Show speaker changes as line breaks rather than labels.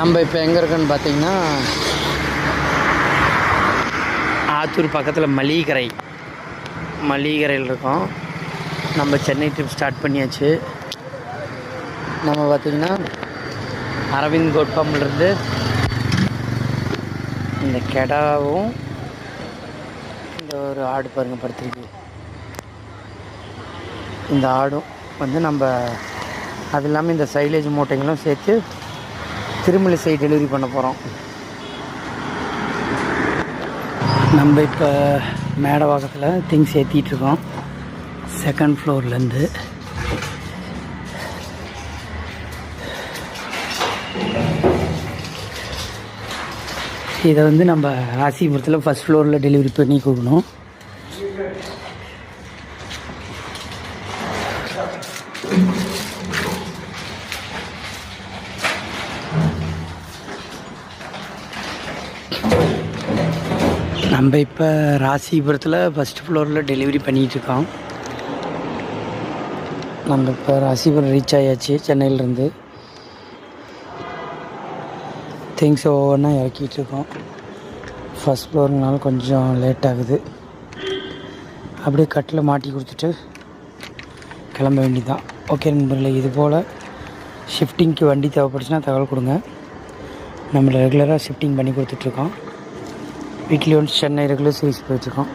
நம்ம இப்போ எங்கே இருக்கோன்னு பார்த்தீங்கன்னா ஆத்தூர் பக்கத்தில் மளிகைக்கரையில் இருக்கோம். நம்ம சென்னை ட்ரிப் ஸ்டார்ட் பண்ணியாச்சு. நம்ம பார்த்திங்கன்னா அரவிந்த் கோட் ஃபார்ம்லேருந்து இந்த கெடாவும் இந்த ஒரு ஆடு பாருங்கள் படுத்துருக்கு. இந்த ஆடும் வந்து நம்ம அது இல்லாமல் இந்த சைலேஜ் மூட்டைங்களும் சேர்த்து திருமலிசை டெலிவரி பண்ண போகிறோம். நம்ம இப்போ மேடவாக்கத்தில் திங்ஸ் ஏற்றிட்டுருக்கோம். செகண்ட் ஃப்ளோர்லேருந்து இதை வந்து நம்ம ராசிபுரத்தில் ஃபஸ்ட் ஃப்ளோரில் டெலிவரி பண்ணி கொடுக்கணும். நம்ம இப்போ ராசிபுரத்தில் ஃபஸ்ட் ஃப்ளோரில் டெலிவரி பண்ணிகிட்ருக்கோம். நம்ம இப்போ ராசிபுரம் ரீச் ஆயாச்சு. சென்னையிலேருந்து திங்ஸ் ஒவ்வொன்றா இறக்கிட்டுருக்கோம். ஃபஸ்ட் ஃப்ளோருனால கொஞ்சம் லேட் ஆகுது. அப்படியே கட்டில் மாட்டி கொடுத்துட்டு கிளம்ப வேண்டியதான். ஓகே நண்பர்களே, இது போல் ஷிஃப்டிங்க்கு வண்டி தேவைப்படுச்சுன்னா தகவல் கொடுங்க. நம்ம ரெகுலராக ஷிஃப்டிங் பண்ணி கொடுத்துட்ருக்கோம். Weekly once Chennai regular service போயிட்டுருக்கோம்.